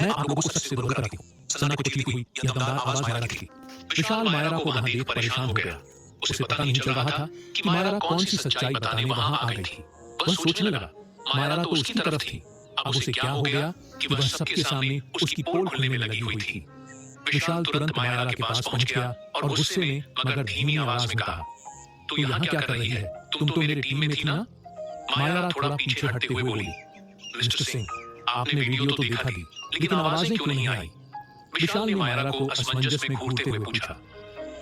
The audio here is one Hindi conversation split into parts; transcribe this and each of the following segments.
मैं आप लोगों को सच से रूबरू कराती हूँ। सना को तकलीफ हुई, यह दमदार आवाज मायरा की थी। विशाल मायरा को वहां देख परेशान हो गया। उसे पता नहीं चल रहा था कि मायरा कौन सी सच्चाई बताने वहां आ गई थी। वह सोचने लगा, मायरा तो उसकी तरफ थी, अब उसे क्या हो गया कि वह सबके सामने उसकी पोल खोलने में लगी हुई थी। विशाल तुरंत मायरा के पास पहुंच गया और गुस्से में मगर धीमी आवाज में कहा, तू यहाँ क्या कर रही है? तुम तो मेरी टीम में थी ना? मायरा थोड़ा पीछे हटते हुए बोली, मिस्टर सिंह, आपने वीडियो तो देखा थी, लेकिन आवाजें क्यों नहीं आई? विशाल ने मायरा को असमंजस में घूरते हुए पूछा,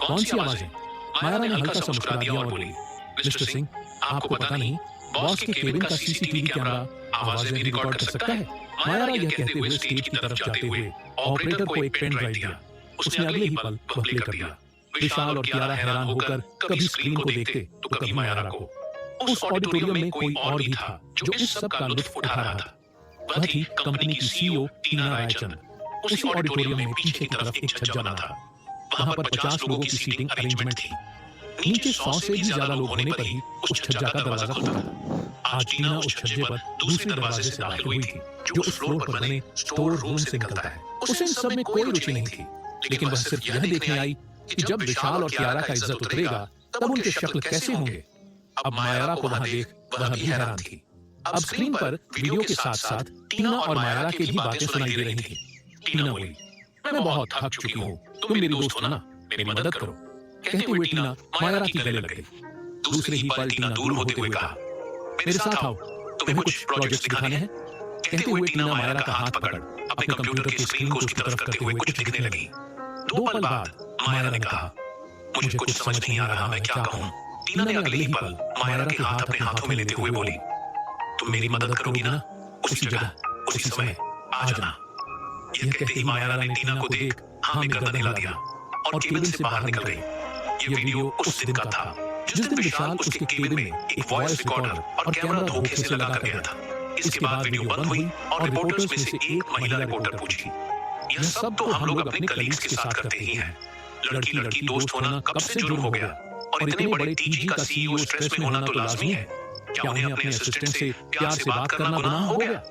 कौन सी आवाजें? मायरा ने हल्का सा मुस्कुरा दिया और बोली, मिस्टर सिंह, आपको पता नहीं, बॉस के केबिन का सीसीटीवी कैमरा आवाजें भी रिकॉर्ड कर सकता है। मायरा यह कहते हुए स्टेज की तरफ जाते हुए ऑपरेटर को एक पेन ड्राइव दिया। उसने अगले ही पल वह प्ले कर दिया। विशाल और कियारा हैरान होकर कभी स्क्रीन को देखते तो कभी मायरा को। उस ऑडिटोरियम में कोई और भी था जो इस सब का लुत्फ उठा रहा था। वह थी कंपनी की सीईओ टीना रायचंद। उसी ऑडिटोरियम में पीछे की तरफ एक छज्जा बना था। वहां पर 50 लोगों की सीटिंग अरेंजमेंट थी। नीचे 100 से भी ज्यादा लोग होने पर ही उस छज्जा का दरवाजा खुलता था। आज टीना उस छज्जे पर दूसरे दरवाजे से दाखिल हुई थी जो उस फ्लोर पर बने स्टोर रूम से निकलता है। उसे इन सब में कोई रुचि नहीं थी, लेकिन वह सिर्फ यह देखने आई कि जब विशाल और कियारा का इज्जत उतरेगा तब उनके शक्ल कैसे होंगे। अब मायरा को वहां देख वह भी हैरान थी। अब स्क्रीन पर वीडियो के साथ साथ टीना और मायरा की भी बातें सुनाई दे रही थी। टीना बोली, मैं बहुत थक चुकी हूँ, तुम मेरी दोस्त हो ना, मेरी मदद करो। कहते हुए टीना मायरा की गले लग गई। दूसरे ही पल टीना दूर होते हुए कहा, मेरे साथ आओ, तुम्हें कुछ प्रोजेक्ट्स दिखाने हैं। कहते हुए टीना मायरा का हाथ पकड़ अपने कंप्यूटर की स्क्रीन को उसकी तरफ करते हुए कुछ लिखने लगी। 2 पल बाद मायरा ने कहा, मुझे कुछ समझ नहीं आ रहा मैं क्या कहूँ। टीना ने अगले ही पल मायरा के हाथ अपने हाथों में लेते हुए बोली, तुम मेरी मदद करोगी ना? उसी जगह उसी समय आ जाना। यह कहते ही मायरा ने टीना को देख हाँ में गर्दन हिला दिया और केबिन से बाहर निकल गई। यह वीडियो उस दिन का था जिस दिन विशाल उसके केबिन में एक वॉइस रिकॉर्डर और कैमरा धोखे से लगा कर गया था। इसके बाद वीडियो बंद हुई और रिपोर्टर्स में से एक महिला रिपोर्टर पूछी, यह सब तो हम लोग अपने कलीग्स के साथ करते ही हैं। लड़की लड़की दोस्त होना कब से जुर्म हो गया? और इतने बड़े टीजी का सीईओ स्ट्रेस में होना तो लाजमी है। क्या उन्हें अपने असिस्टेंट से प्यार से बात करना गुनाह हो गया?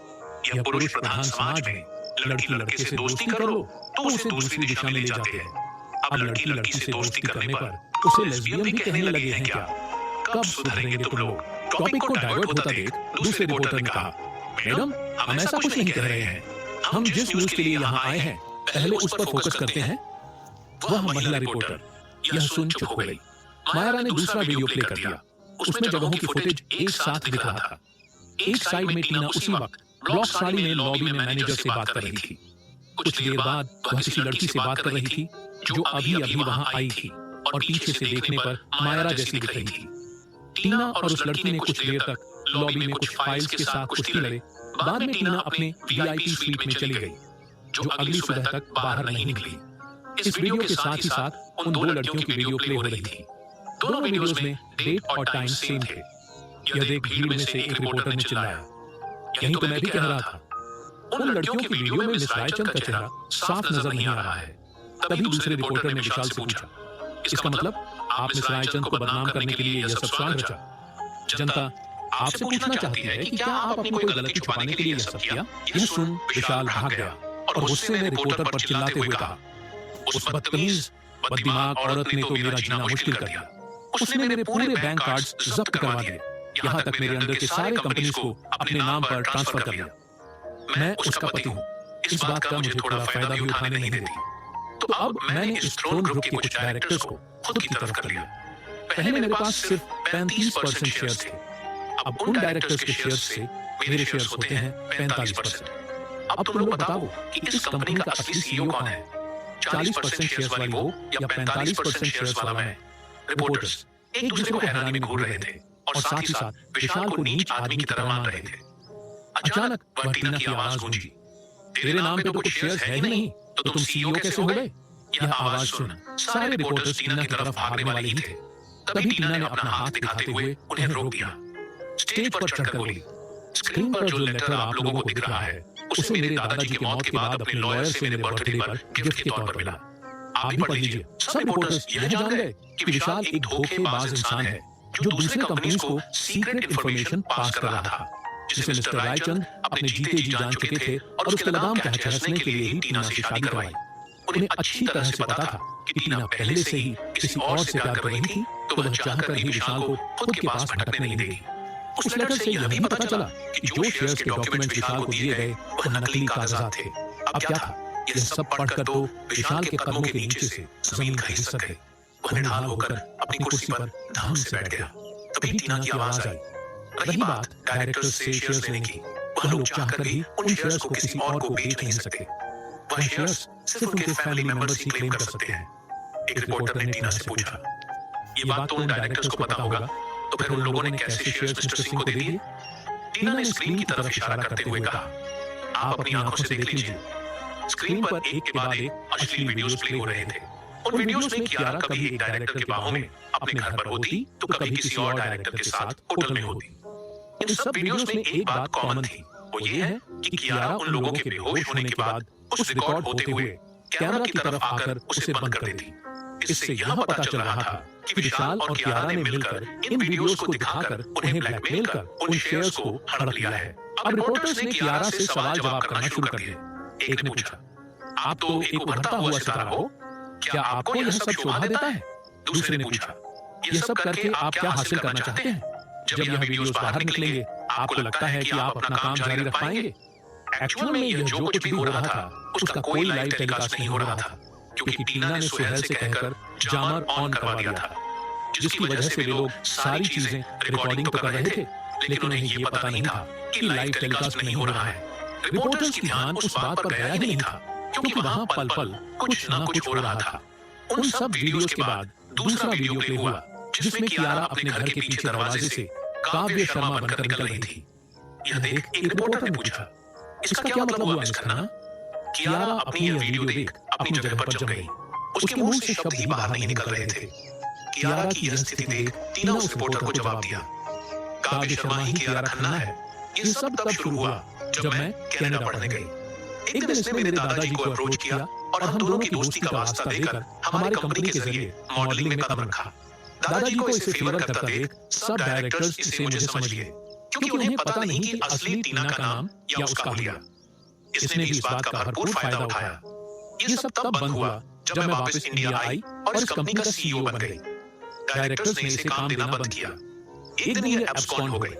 यह पुरुष प्रधान समाज में लड़की लड़के से दोस्ती कर लो तो उसे दूसरी दिशा में ले जाते हैं। अब लड़की लड़की से दोस्ती करने पर उसे लेस्बियन भी कहने लगे हैं क्या? कब सुधरेंगे तुम लोग? टॉपिक को डाइवर्ट होता देख दूसरे रिपोर्टर ने कहा, मैडम, हम ऐसा कुछ नहीं कह रहे हैं। हम जिस न्यूज के लिए यहाँ आए हैं पहले उस पर फोकस करते हैं। वह महिला रिपोर्टर यह सुन चुप हो गई। मायरा ने दूसरा वीडियो प्ले कर दिया। उसमें जगहों की फुटेज एक साथ दिख रहा था। एक साइड में टीना उसी वक्त ब्लॉक साड़ी में लॉबी में मैनेजर से बात कर रही थी। कुछ देर बाद वह किसी लड़की से बात कर रही थी जो अभी अभी वहां आई थी और पीछे से देखने पर मायरा जैसी दिख रही थी। टीना और उस लड़की ने कुछ देर तक लॉबी में कुछ फाइल्स के साथ कुश्ती लड़े। बाद में टीना अपने वीआईपी स्वीट में चली गई जो अगली सुबह तक बाहर नहीं निकली। इस वीडियो के साथ ही साथ उन 2 लड़कियों की वीडियो प्ले हो रही थी। दोनों वीडियोस में डेट और टाइम सेम थे। यह देख भीड़ में से एक रिपोर्टर ने चिल्लाया, यही तो मैं भी कह रहा था। उन लड़कियों की वीडियो में मिस रायचंद का चेहरा साफ नजर नहीं आ रहा है। तभी दूसरे रिपोर्टर ने विशाल से पूछा, इसका मतलब आप मिस रायचंद को बदनाम करने के लिए यह सब सांड रचा? जनता आपसे पूछना चाहती है कि क्या आप अपनी कोई गलती छुपाने के लिए यह सब किया? यह सुन विशाल भाग गया और गुस्से में रिपोर्टर पर चिल्लाते हुए कहा, उस बदतमीज बददिमाग औरत ने तो मेरा जीना मुश्किल कर दिया। उसने मेरे पूरे बैंक कार्ड्स जब्त करवा दिए, यहाँ तक मेरे अंदर के सारे कंपनीज को अपने नाम पर ट्रांसफर कर दिया। मैं उसका पति हूँ, इस बात का मुझे थोड़ा फायदा भी उठाने नहीं देती। तो अब मैंने इस थ्रोन ग्रुप के कुछ डायरेक्टर्स को खुद की तरफ कर लिया। पहले मेरे पास सिर्फ 35% शेयर्स थे, अब उन डायरेक्टर्स के शेयर्स से मेरे शेयर्स होते हैं 45%। अब तुम लोग बताओ कि इस कंपनी का असली सीईओ कौन है? 40% शेयर्स वाली वो या 45% शेयर्स वाला मैं? रिपोर्टर्स एक दूसरे को हैरानी में घूर रहे थे और साथ ही साथ विशाल को नीच आदमी की तरह मान रहे थे। अचानक वह टीना की आवाज गूंजी, तेरे नाम पे तो कुछ शेयर्स है ही नहीं, तो तुम सीईओ कैसे हो गए? यह आवाज सुन सारे रिपोर्टर्स टीना की तरफ भागने वाले ही थे। तभी टीना ने अपना हाथ दिखाते हुए उन्हें रोक दिया। स्टेज पर चढ़कर बोली, स्क्रीन पर जो लेटर आप लोगों को दिख रहा है उसे मेरे दादाजी की मौत के बाद अपने लॉयर से मेरे बर्थडे पर गिफ्ट के तौर पर मिला। आप भी पढ़ लीजिए। सब रिपोर्टर्स यह जान गए कि विशाल एक धोखेबाज इंसान है जो दूसरे कंपनीज को सीक्रेट इंफॉर्मेशन पास कर रहा था। जिसे मिस्टर रायचंद अपने जीते जी जान चुके थे और उसके लगाम के हंसने के लिए ही टीना से शादी करवाई। उन्हें अच्छी तरह से पता था कि टीना पहले से ही किसी और से प्यार कर रही थी, तो वह चाहकर भी विशाल को खुद के पास भटकने नहीं देगी। उस लेटर से यह भी पता चला कि जो शेयर्स के डॉक्यूमेंट्स विशाल को दिए गए वह नकली कागजात थे। अब क्या था, यह सब पढ़कर तो विशाल के कदमों के नीचे से जमीन खिसक गई। वह निढाल होकर अपनी कुर्सी पर धम से बैठ गया। तभी टीना की आवाज आई। रही बात डायरेक्टर्स से शेयर्स लेने की, वह लोग चाहकर भी उन शेयर्स को किसी और को बेच नहीं सकते। वह शेयर्स सिर्फ उनके फैमिली मेंबर्स ही क्लेम कर सकते हैं। एक रिपोर्टर ने टीना से पूछा, ये बात तो उन डायरेक्टर्स को पता होगा, तो फिर उन लोगों ने कैसे शेयर्स मिस्टर सिंह को दे दिए? टीना ने स्क्रीन की तरफ इशारा करते हुए कहा, आप अपनी आंखों से देख लीजिए। स्क्रीन पर एक के बाद एक अश्लील वीडियोस प्ले हो रहे थे। उन वीडियोस में कियारा कभी एक डायरेक्टर के बाहों में अपने घर पर होती, तो कभी किसी और डायरेक्टर के साथ होटल में होती। इन सब वीडियोस में एक बात कॉमन थी, वो ये है कि कियारा उन लोगों के बेहोश होने के बाद उस रिकॉर्ड होते हुए कैमरा की तरफ आकर उसे बंद कर देती। इससे यह पता चल रहा था कि विशाल और कियारा ने मिलकर इन वीडियोस को दिखाकर उन्हें ब्लैकमेल कर उन शेयर्स को हड़प लिया है। अब रिपोर्टर्स ने कियारा से सवाल जवाब करना शुरू कर दिए। एक ने पूछा, आप तो एक उभरता हुआ सितारा हो, क्या आपको यह सब शोभा देता है? दूसरे ने पूछा, यह सब करके आप क्या हासिल करना चाहते हैं? जब यह वीडियोस बाहर निकलेंगे, आपको लगता है कि आप अपना काम जारी रख पाएंगे? एक्चुअल में यह जो कुछ भी हो रहा था उसका कोई लाइव टेलीकास्ट नहीं हो रहा था, क्योंकि टीना ने सुहेल से कहकर जामर ऑन करवा दिया था, जिसकी वजह से वे लोग सारी चीजें रिकॉर्डिंग तो कर रहे थे, लेकिन उन्हें ये पता नहीं था कि लाइव टेलीकास्ट नहीं हो रहा है। रिपोर्टर्स की ध्यान उस बात पर गया ही नहीं था, क्योंकि वहां पल पल कुछ न कुछ हो रहा था। उन सब वीडियोस के बाद दूसरा वीडियो प्ले हुआ, जिसमें कियारा अपने घर के पीछे दरवाजे से काव्य शर्मा बनकर निकल रही थी। यह देख एक रिपोर्टर ने पूछा, इसका क्या मतलब हुआ मिस खन्ना? कियारा अपनी यह वीडियो देख अपनी जगह पर जम गई। उसके मुंह से शब्द ही बाहर नहीं निकल रहे थे। कियारा की यह स्थिति देख टीना उस रिपोर्टर को जवाब दिया, काव्य शर्मा ही कियारा खन्ना है। ये सब तब शुरू हुआ जब मैं कनाडा पढ़ने गई। एक दिन इसने मेरे दादाजी को अप्रोच किया और हम दोनों की दोस्ती का वास्ता देकर हमारे कंपनी के जरिए मॉडलिंग में कदम रखा। दादाजी को इसे फेवर करता देख सब डायरेक्टर्स इसे मुझे समझ गए, क्योंकि उन्हें पता नहीं कि असली टीना का नाम या उसका हुलिया। इसने भी इस बात का भरपूर फायदा उठाया। ये सब तब बंद हुआ जब मैं वापस इंडिया आई और इस कंपनी का सीईओ बन गई। डायरेक्टर्स ने इसे काम देना बंद किया। एक दिन ये एब्सकॉन हो गए।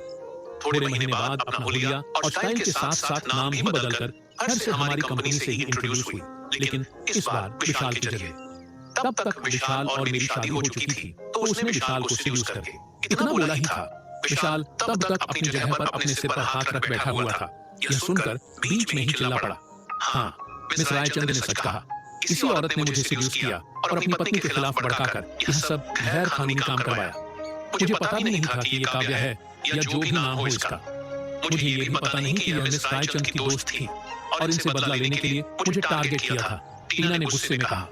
थोड़े महीने बाद अपना हुलिया और स्टाइल के साथ साथ नाम भी बदलकर फिर से हमारी कंपनी से ही इंट्रोड्यूस हुई, लेकिन इस बार विशाल के जरिए। तब तक विशाल और मेरी शादी हो चुकी थी, तो उसने विशाल को सीड्यूस करके इतना बोला ही था। विशाल तब तक अपनी जगह पर अपने सिर पर हाथ रख बैठा हुआ था। यह सुनकर बीच में ही चिल्ला पड़ा, हाँ, मिस रायचंद ने सच कहा। किसी औरत ने मुझे सीड्यूस किया और अपनी पत्नी के खिलाफ भड़काकर यह सब गैर कानूनी काम करवाया। मुझे पता भी नहीं था कि यह काव्य है या जो भी नाम हो इसका। मुझे ये भी पता नहीं कि यह मिस रायचंद की दोस्त थी और इनसे बदला लेने के लिए मुझे टारगेट किया था। टीना ने गुस्से में कहा,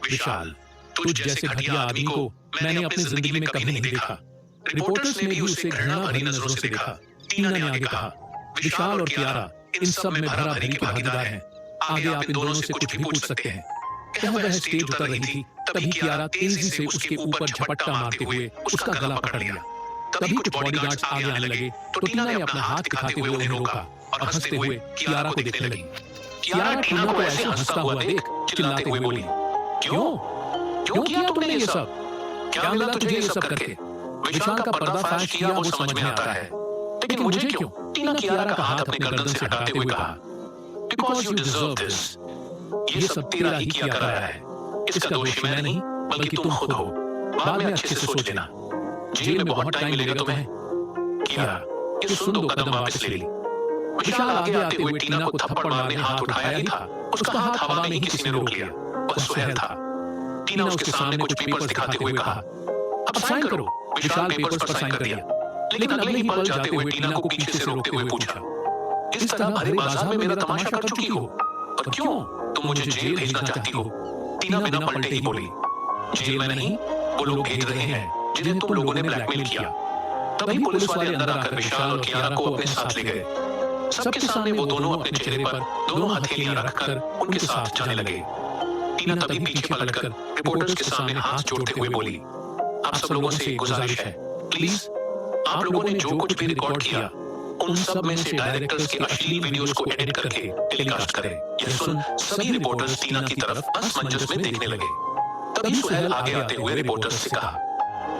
विशाल, तुझ जैसे घटिया आदमी को मैंने अपनी जिंदगी में कभी नहीं देखा। रिपोर्टर्स ने भी उसे घृणा भरी नजरों से देखा। टीना ने आगे कहा, विशाल और कियारा इन सब में भरा भरी के भागीदार हैं। आगे आप इन दोनों से कुछ भी पूछ सकते हैं। कह वह स्टेज उतर रही थी, तभी कियारा तेजी से उसके ऊपर झपट्टा मारते हुए उसका गला पकड़ लिया। तभी कुछ बॉडीगार्ड्स आगे आने लगे, तो टीना ने अपना हाथ दिखाते हुए उन्हें रोका और हंसते हुए कियारा को देखने लगी। कियारा टीना को ऐसे हंसता हुआ देख चिल्लाते हुए बोली, क्यों क्यों किया तुमने ये सब? क्या मिला तुझे ये सब करके? विशाल का पर्दाफाश किया वो समझ में आता है, लेकिन मुझे क्यों? टीना कियारा का हाथ अपने गर्दन से हटाते हुए कहा, बिकॉज़ यू डिजर्व दिस। ये सब तेरा ही किया कराया है। इसका दोषी मैं नहीं, बल्कि तुम खुद हो। बाद में अच्छे से सोच लेना। जेल में बहुत टाइम मिलेगा तुम्हें। कियारा, ये सुन दो, कदम वापस ले ली। विशाल आगे आते हुए टीना को थप्पड़ मारने हाथ उठाया ही था, उसका हाथ हवा में ही किसी ने रोक लिया। वह सुहेल था। टीना उसके सामने कुछ पेपर्स दिखाते हुए कहा, अब साइन करो। विशाल पेपर्स पर साइन कर दिया, लेकिन अगले ही पल जाते हुए टीना को पीछे से रोकते हुए पूछा, इस तरह भरे बाजार में मेरा तमाशा कर चुकी हो, पर क्यों? तुम मुझे जेल भेजना चाहती हो? टीना बिना पलटे ही बोली, जेल में नहीं, वो लोग भेज रहे हैं जिन्हें तुम लोगों ने ब्लैकमेल किया। तभी पुलिस वाले अंदर आकर विशाल और कियारा को अपने साथ ले गए। सबके सामने वो दोनों अपने चेहरे पर दोनों हथेलियां रखकर उनके साथ जाने लगे। टीना तभी पीछे पलटकर रिपोर्टर्स के सामने हाथ जोड़ते हुए बोली, आप सब लोगों से एक गुजारिश है, प्लीज, आप लोगों ने जो कुछ भी रिकॉर्ड किया उन सब में से डायरेक्टर्स के अश्लील वीडियोस को एडिट करके टेलीकास्ट करे। यह सुन सभी रिपोर्टर्स टीना की तरफ असमंजस में देखने लगे। तभी सुहेल आगे आते हुए रिपोर्टर्स से कहा,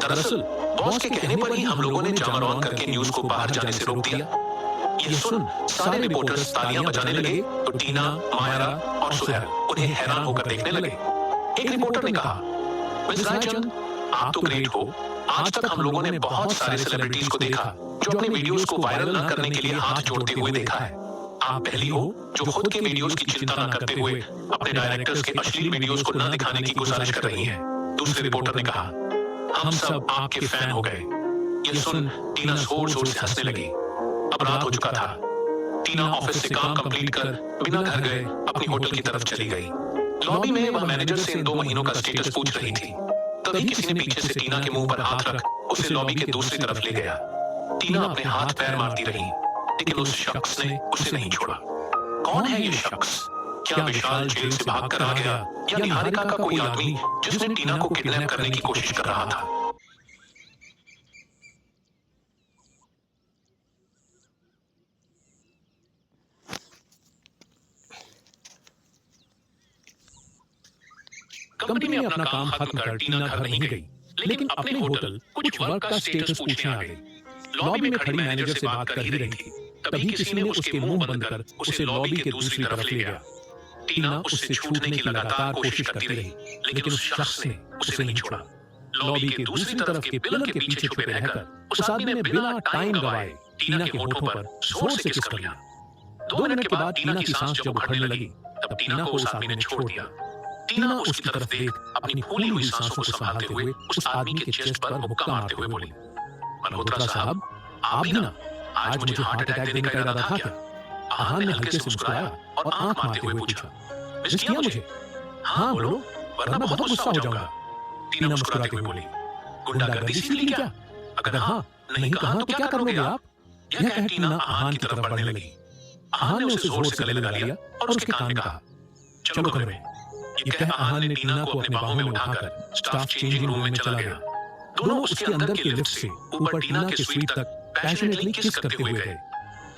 दरअसल बॉस के कहने पर ही हम लोगों ने जामर ऑन करके न्यूज को बाहर जाने से रोक दिया। यह सुन सारे रिपोर्टर्स तालियां बजाने लगे तो टीना, मायरा और सुहेल उन्हें हैरान होकर देखने लगे। एक रिपोर्टर ने कहा, मिस रायचंद, आप तो ग्रेट हो। आज तक हम लोगों ने बहुत सारे सेलिब्रिटीज को देखा जो अपने वीडियोस को वायरल न करने के लिए हाथ जोड़ते हुए देखा है। आप पहली हो जो खुद के वीडियोस की चिंता न करते हुए अपने डायरेक्टर्स के अश्लील वीडियोस को न दिखाने की गुजारिश कर रही हैं। दूसरे रिपोर्टर ने कहा, हम सब आपके फैन हो गए। यह सुन टीना जोर-जोर से हंसने लगी। अब रात हो चुका था। टीना ऑफिस से काम कंप्लीट कर बिना घर गए अपनी होटल की तरफ चली गई। लॉबी में वह मैनेजर से इन 2 महीनों का स्टेटस पूछ रही थी। तभी किसी ने पीछे से टीना के मुंह पर हाथ रख उसे लॉबी के दूसरी तरफ ले गया। टीना अपने हाथ पैर मारती रही, लेकिन उस शख्स ने उसे नहीं छोड़ा। कौन है ये शख्स? क्या विशाल जेल से भागकर आ गया या निहारिका का कोई आदमी जिसने टीना को किडनैप करने की कोशिश कर रहा था? कंपनी में अपना काम खत्म कर टीना घर नहीं गई, लेकिन अपने होटल कुछ वर्क का स्टेटस पूछने आ गई। लॉबी में खड़ी मैनेजर से बात कर ही रही थी, तभी किसी ने उसके मुंह बंद कर उसे लॉबी के दूसरी तरफ ले गया। टीना उससे छूटने की लगातार कोशिश करती रही, लेकिन उस शख्स ने उसे नहीं छोड़ा। लॉबी के दूसरी तरफ के पिलर के पीछे छुपे रहकर उस आदमी ने बिना टाइम गवाए टीना के होठों पर जोर से किस कर लिया। 2 मिनट के बाद टीना की सांस जब उखड़ने लगी, तब टीना को उस आदमी ने छोड़ दिया। टीना उसकी तरफ देख अपनी फूली हुई सांसों को संभालते हुए उस आदमी के चेस्ट पर मुक्का मारते हुए बोली, मल्होत्रा साहब, आप भी ना आज मुझे हार्ट अटैक देने का इरादा था क्या? आहान ने हल्के से मुस्कुराया और आंख मारते हुए पूछा, मिस किया मुझे? हाँ बोलो, वरना बहुत गुस्सा हो जाऊंगा। टीना मुस्कुराते हुए बोली, गुंडागर्दी सीख ली क्या? अगर हाँ नहीं कहा तो क्या करोगे आप? यह कह टीना आहान की तरफ बढ़ने लगी। आहान ने उसे जोर से गले लगा लिया और उसके कान में कहा, चलो कमरे में। ये कह आहान ने टीना को अपने बाहों में उठाकर स्टाफ चेंजिंग रूम में चला गया। दोनों उसके अंदर के लिफ्ट से ऊपर टीना के स्वीट तक पैशनेटली किस करते हुए गए।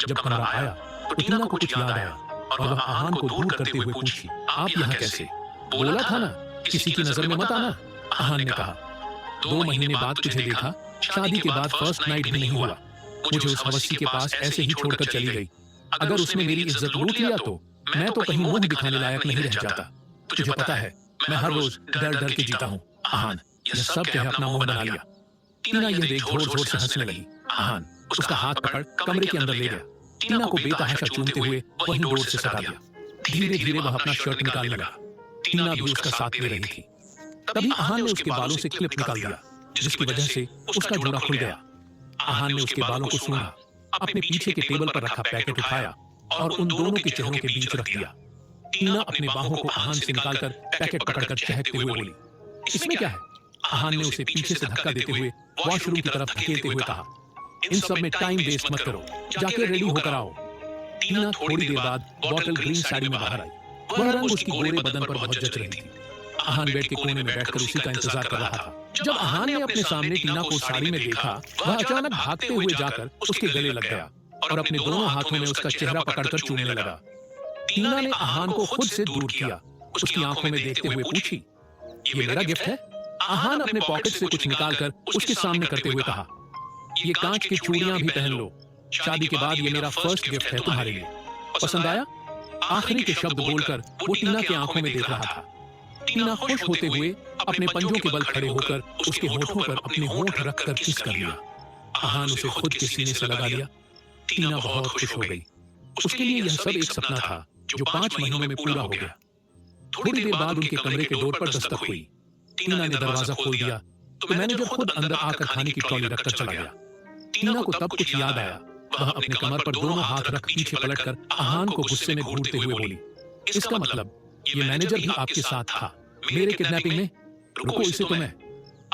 जब कमरा आया तो टीना को कुछ याद आया और वह आहान को दूर करते हुए पूछी, आप यहाँ कैसे? बोला था ना किसी की नजर में मत आना। आहान ने कहा, 2 महीने बाद तुझे देखा, शादी के बाद फर्स्ट नाइट भी नहीं हुआ। मुझे उस हवसी के पास ऐसे ही छोड़कर चली गई। अगर उसने मेरी इज्जत लूट लिया तो मैं तो कहीं मुंह दिखाने लायक नहीं रह जाता। तुझे पता है मैं हर रोज डर डर के जीता हूँ। आहान यह सब कह अपना मुंह बना लिया। टीना यह देख जोर जोर से हंसने लगी। आहान उसका हाथ पकड़ कमरे के अंदर ले गया। टीना को बेतहाशा चूमते हुए वहीं डोर से सटा दिया। धीरे धीरे वह अपना शर्ट निकालने लगा। टीना भी उसका साथ ले रही थी। तभी आहान ने उसके बालों से क्लिप निकाल दिया, जिसकी वजह से उसका जोड़ा खुल गया। आहान ने उसके बालों को सूंघा, अपने पीछे के टेबल पर रखा पैकेट उठाया और उन दोनों के चेहरों के बीच रख दिया। टीना अपने बाहों को आहान से निकालकर पैकेट पकड़कर चहकते हुए बोली, इसमें क्या है? आहान ने उसे पीछे से धक्का देते हुए वॉशरूम की तरफ धकेलते हुए कहा, इन सब में टाइम वेस्ट मत करो, जाके रेडी होकर आओ। टीना थोड़ी देर बाद बॉटल ग्रीन साड़ी में बाहर आई। वह रंग उसकी गोरे बदन पर बहुत जच रही थी। आहान बेड के कोने में बैठकर उसी का इंतजार कर रहा था। जब आहान ने अपने सामने टीना को साड़ी में देखा, वह अचानक भागते हुए जाकर उसके गले लग गया और अपने दोनों हाथों में उसका चेहरा पकड़कर चूमने लगा। टीना ने आहान को खुद से दूर किया, उसकी आंखों में देखते हुए पूछी, ये मेरा गिफ्ट है? आहान अपने पॉकेट से कुछ निकालकर उसके सामने करते हुए कहा, ये कांच की चूड़ियां भी पहन लो, शादी के बाद ये मेरा फर्स्ट गिफ्ट है तुम्हारे लिए। पसंद आया? आखिरी के शब्द बोलकर वो टीना की आंखों में देख रहा था। टीना खुश होते हुए अपने पंजों के बल खड़े होकर उसके होठों पर अपने होंठ रखकर किस कर लिया। आहान उसे खुद के सीने से लगा लिया। टीना बहुत खुश हो गई। उसके लिए यह सब एक सपना था जो 5 महीनों में पूरा हो गया। थोड़ी देर बाद उनके कमरे के डोर पर दस्तक हुई। टीना ने दरवाजा खोल दिया तो मैनेजर खुद अंदर आकर खाने की ट्रॉली रखकर चला गया। टीना को तब कुछ याद आया। वह अपने कमर पर दोनों हाथ रख पीछे पलटकर आहान को गुस्से में घूरते हुए बोली, इसका मतलब ये मैनेजर भी आपके साथ था मेरे किडनैपिंग में? रुको, इसे तो मैं।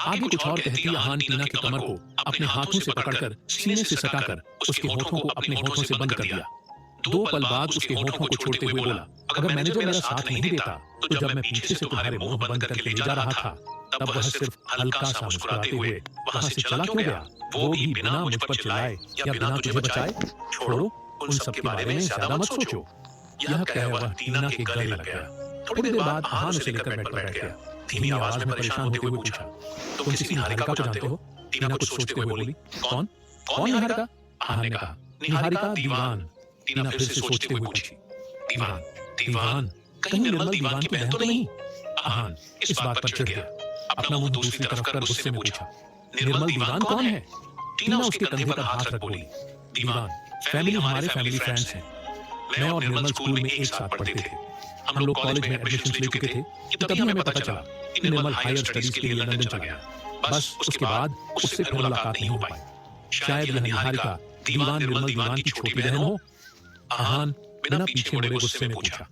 आगे कुछ और कहती आहान टीना के कमर को अपने हाथों से पकड़कर सीने से सटाकर उसके होठों को अपने होठों से बंद कर दिया। 2 पल बाद उसके होठों को छोड़ते हुए बोला, अगर मैनेजर मेरा साथ नहीं देता तो जब मैं पीछे से तुम्हारे मुंह बंद करके ले जा रहा था तब वह सिर्फ हल्का सा मुस्कुराते हुए वहां से चला क्यों गया, वो भी बिना मुझ पर चिल्लाए या बिना तुझे बचाए। छोड़ो, उन सब के बारे में ज्यादा मत सोचो। यह कह वह टीना के गले लग गया। थोड़ी देर बाद आहान उसे लेकर बेड पर बैठ गया। धीमी आवाज में परेशान होते हुए पूछा, तुम किसी निहारिका को जानते हो? टीना कुछ सोचते हुए बोली, कौन कौन निहारिका? आहान ने कहा, निहारिका दीवान। टीना फिर से सोचते हुए पूछी, दीवान दीवान, कहीं निर्मल दीवान की बहन तो नहीं? आहान इस बात पर चिढ़ गया। अपना मुंह दूसरी तरफ कर गुस्से में पूछा, निर्मल दीवान कौन है? टीना उसके कंधे पर हाथ रख बोली, दीवान फैमिली हमारे फैमिली फ्रेंड्स हैं। मैं और निर्मल स्कूल में एक साथ पढ़ते थे। हम लोग कॉलेज में एडमिशन ले चुके थे कि तभी हमें पता चला कि निर्मल हायर स्टडीज के लिए लंदन चला गया। बस उसके बाद उससे फिर मुलाकात नहीं हो पाई। शायद यह निहारिका दीवान निर्मल दीवान की छोटी बहन हो। आहान बिना पीछे मुड़े गुस्से में पूछा,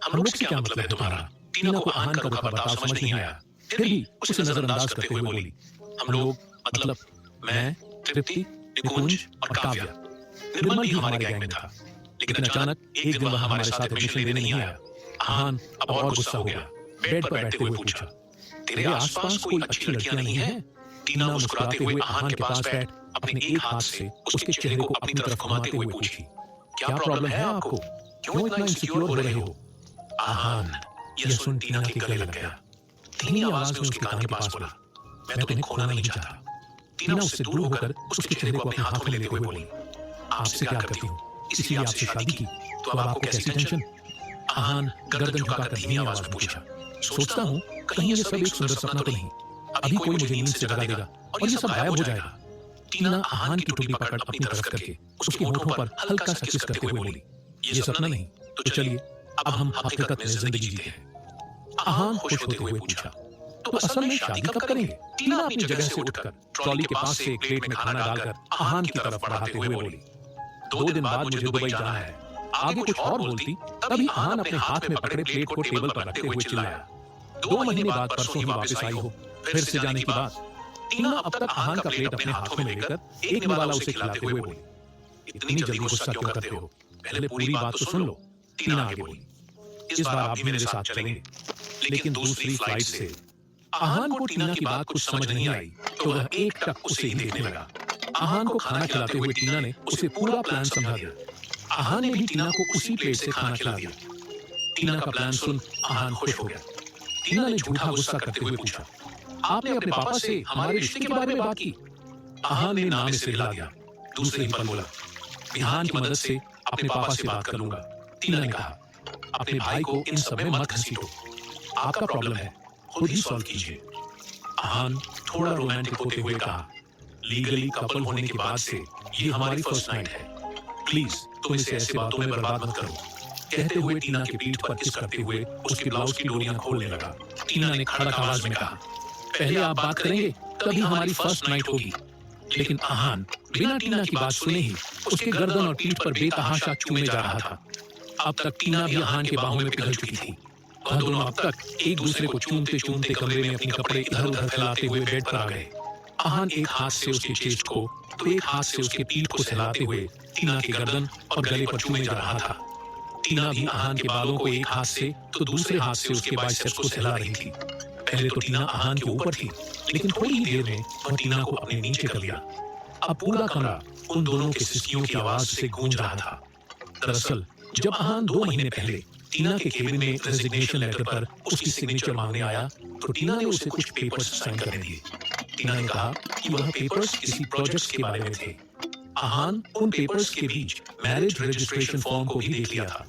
हम लोग से क्या मतलब है तुम्हारा? टीना को आहान का रूखा बर्ताव समझ नहीं आया, फिर भी उसे नजरअंदाज करते हुए बोली, हम लोग मतलब मैं, तृप्ति, निकुंज और काव्या। निर्मल भी हमारे गैंग में था, लेकिन अचानक एक दिन वह हमारे साथ एडमिशन लेने नहीं आया। आहान अब और गुस्सा हो गया। बेड पर बैठते हुए पूछा, तेरे आसपास कोई अच्छी लड़कियां नहीं हैं? टीना मुस्कुराते हुए आहान के पास बैठ अपने एक हाथ से उसके चेहरे को अपनी तरफ घुमाते हुए पूछी, क्या प्रॉब्लम है आपको? क्यों इतना इनसिक्योर हो रहे हो? आहान यह सुन टीना के गले लग गया। धीमी आवाज में उसके कान के पास बोला, मैं तुम्हें खोना नहीं चाहता। टीना उससे दूर होकर उसके चेहरे को अपने हाथों में लेते हुए बोली, आपसे प्यार करती हूँ, इसलिए आपसे शादी की, तो अब आपको कैसी टेंशन? आहान गर्दन झुकाकर धीमी आवाज में पूछा, सोचता हूँ कहीं ये सब एक सुंदर सपना तो नहीं, अभी कोई मुझे नींद से जगा देगा और ये सब गायब हो जाएगा। टीना आहान की टुकड़ी पकड़ अपनी तरफ करके उसके होठों पर हल्का सा किस करते हुए बोली, ये सपना नहीं तो चलिए अब हम हकीकत में जिंदगी जीते हैं। आहान खुश होते हुए पूछा, तो असल में शादी कब करेंगे? टीना अपनी जगह से उठकर ट्रॉली के पास से एक प्लेट में खाना डालकर आहान की तरफ बढ़ाते हुए बोली, 2 दिन बाद मुझे दुबई जाना है। आगे कुछ और बोलती तभी आहान अपने हाथ में पकड़े प्लेट को टेबल पर रखते हुए चिल्लाया, 2 महीने बाद परसों ही वापस आई हो, फिर से जाने की बात। टीना अब तक आहान का प्लेट अपने हाथों में लेकर एक निवाला उसे खिलाते हुए बोली, इतनी जल्दी गुस्सा क्यों करते हो? पहले पूरी बात तो सुन लो। टीना आगे बोली, इस बार आप भी मेरे साथ चलेंगे, लेकिन दूसरी फ्लाइट से। आहान को टीना की बात कुछ समझ नहीं आई तो वह एक टक उसे ही देखने लगा। आहान को खाना खिलाते हुए टीना ने उसे पूरा प्लान समझा दिया। आहान ने भी टीना को उसी प्लेट से खाना खिला दिया। टीना का प्लान सुन आहान खुश हो गया। टीना ने झूठा गुस्सा करते हुए पूछा, आपने अपने पापा से हमारे रिश्ते के बारे में बात की? आहान ने नाम से हिला दिया। दूसरे ही पल बोला, विहान की मदद से अपने पापा से बात कर लूंगा। टीना ने कहा, अपने भाई को इन सब में मत घसीटो, आपका प्रॉब्लम है, खुद ही सॉल्व कीजिए। आहान थोड़ा रोमांटिक होते हुए कहा, लीगली कपल होने के बाद से ये हमारी फर्स्ट नाइट है, प्लीज तुम इसे ऐसी बातों में बर्बाद मत करो। कहते हुए टीना की पीठ पर किस करते हुए उसके ब्लाउज की डोरियां खोलने लगा। टीना ने खड़क आवाज में कहा, पहले आप बात करेंगे तभी हमारी फर्स्ट नाइट होगी। लेकिन आहान बिना टीना की बात सुने ही उसके गर्दन और पीठ पर बेतहाशा चूमे जा रहा था। अब तक टीना भी आहान के बाहों में पिघल चुकी थी। वह दोनों अब तक एक दूसरे को चूमते चूमते कमरे में अपने कपड़े इधर उधर फैलाते हुए बेड पर आ गए। आहान एक हाथ से उसके चेस्ट को तो एक हाथ से उसके पीठ को सहलाते हुए टीना के गर्दन और गले पर चूमे जा रहा था। टीना भी आहान के बालों को एक हाथ से तो दूसरे हाथ से उसके बाइसेप्स को सहला रही थी। पहले तो टीना आहान के ऊपर थी, लेकिन थोड़ी ही देर में वह टीना को अपने नीचे कर लिया। अब पूरा कमरा उन दोनों की सिसकियों की आवाज से गूंज रहा था। दरअसल जब आहान 2 महीने पहले टीना के केबिन में रेजिग्नेशन लेटर पर उसकी सिग्नेचर मांगने आया तो टीना ने उसे कुछ पेपर्स साइन करने दिए। टीना ने कहा कि वह पेपर्स किसी प्रोजेक्ट्स के बारे में थे। आहान उन पेपर्स के बीच मैरिज रजिस्ट्रेशन फॉर्म को भी देख लिया था,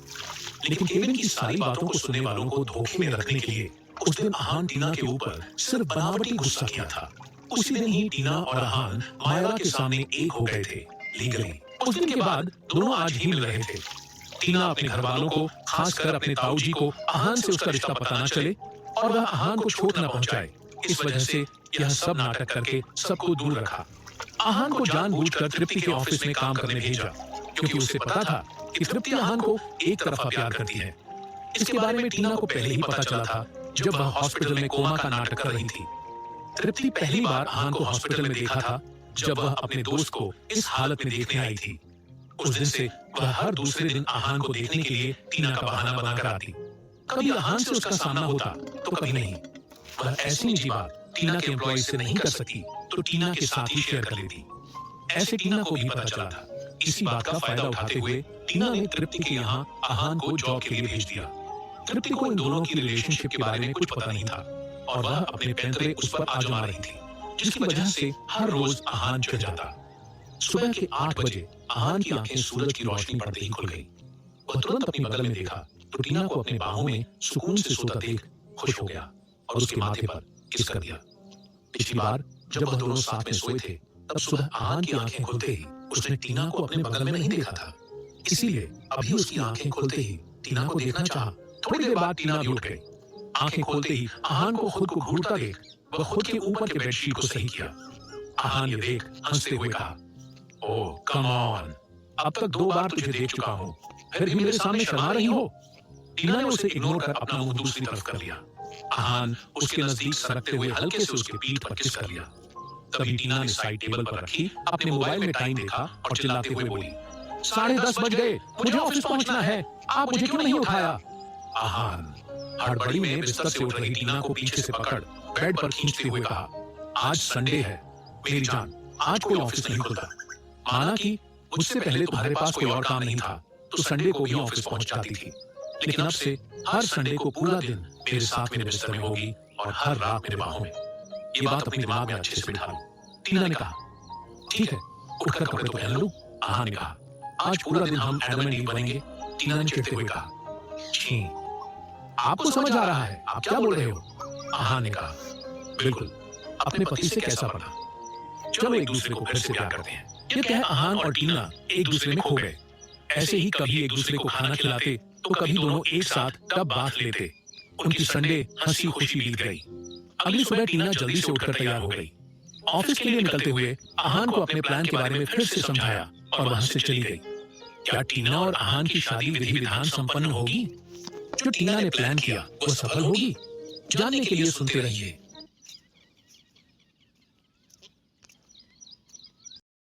लेकिन केबिन की सारी बातों को सुनने वालों को धोखे में रखने के लिए उस दिन आहान टीना के ऊपर सिर्फ बनावटी गुस्सा किया था। उसी दिन ही टीना और आहान मायरा के सामने एक हो गए थे लीगली। उस दिन के बाद दोनों आज ही मिल रहे थे। टीना अपने घर वालों को, खासकर अपने ताऊजी को, आहान से उसका रिश्ता पता न चले और वह आहान को चोट न पहुंचाए, इस वजह से यह सब नाटक करके सबको दूर रखा। आहान को जानबूझकर तृप्ति के ऑफिस में काम करने भेजा, क्योंकि उसे पता था कि तृप्ति आहान को एक तरफा प्यार करती है। इसके बारे में टीना को पहले ही पता चला था जब वह हॉस्पिटल में कोमा का नाटक कर रही थी। तृप्ति पहली बार आहान को हॉस्पिटल में देखा था जब वह अपने दोस्त को इस हालत में देखने आई थी। उस दिन से वह हर दूसरे दिन आहान को देखने के लिए टीना का बहाना बनाकर आती। कभी आहान से उसका सामना होता तो कभी नहीं। वह ऐसी निजी बात टीना के एम्प्लॉय से नहीं कर सकती तो टीना के साथ ही शेयर कर लेती। ऐसे टीना को भी पता चला था। इसी बात का फायदा उठाते हुए टीना ने तृप्ति के यहाँ आहान को जॉब के लिए भेज दिया। तृप्ति को इन दोनों की रिलेशनशिप के बारे में कुछ पता नहीं था और वह अपने पैंतरे उस पर आजमा रही थी, जिसकी वजह से हर रोज आहान चिढ़ जाता। सुबह के 8 बजे आहान की आंखें सूरज की रोशनी पड़ते ही खुल गई। वह तुरंत अपनी बगल में देखा तो टीना को अपने बाहों में सुकून से सोता देख खुश हो गया और उसके माथे पर किस कर दिया। पिछली बार जब वह दोनों साथ में सोए थे तब सुबह आहान की आंखें खुलते ही उसने टीना को अपने बगल में नहीं देखा था, इसीलिए अभी उसकी आंखें खुलते ही टीना को देखना चाहा। थोड़ी देर बाद टीना भी उठ गई। आंखें खोलते ही आहान को खुद को घूरता देख वह खुद के ऊपर के बेडशीट को सही किया। आहान ये देख हंसते हुए कहा, ओह कम ऑन, अब तक 2 बार तुझे देख चुका हूं, फिर भी मेरे सामने शर्मा रही हो। टीना ने उसे इग्नोर कर अपना मुंह दूसरी तरफ कर लिया। आहान उसके नजदीक सरकते हुए हल्के से उसके पीठ पर किस कर लिया। तभी टीना ने साइड टेबल पर रखी अपने मोबाइल में टाइम देखा और चिल्लाते हुए बोली, 10:30 बज गए, मुझे ऑफिस पहुंचना है, आप मुझे क्यों नहीं उठाया। आहान हड़बड़ी में बिस्तर से उठ रही टीना को पीछे से पकड़ बेड पर खींचते हुए कहा, आज संडे है मेरी जान, आज कोई ऑफिस नहीं खुलता। माना कि मुझसे पहले तुम्हारे पास कोई और काम नहीं था तो संडे को भी ऑफिस पहुंच जाती थी, लेकिन अब से हर संडे को पूरा दिन मेरे साथ मेरे बिस्तर में होगी और हर रात मेरे बाहों में। ये बात अपने दिमाग में अच्छे से बिठा लो। टीना ने कहा, ठीक है, उठकर कपड़े तो पहन लो। आहान ने कहा, आज पूरा दिन हम एडम एंड ईव बनेंगे। टीना ने चिढ़ते हुए कहा, छी, आपको समझ आ रहा है आप क्या बोल रहे हो। आहान ने कहा, बिल्कुल, अपने पति से कैसा पड़ा, चलो एक दूसरे को फिर से प्यार करते हैं। ये कह आहान और टीना एक दूसरे में खो गए। ऐसे ही कभी एक दूसरे को खाना खिलाते तो कभी दोनों एक साथ कब बात लेते। उनकी संडे हंसी खुशी बीत गई। अगली सुबह टीना जल्दी से उठकर तैयार हो गई। ऑफिस के लिए निकलते हुए आहान को अपने प्लान के बारे में फिर से समझाया और वहां से चली गई। क्या टीना और आहान की शादी विधि विधान संपन्न होगी? जो टीना ने प्लान किया वो सफल होगी? जानने के लिए सुनते रहिए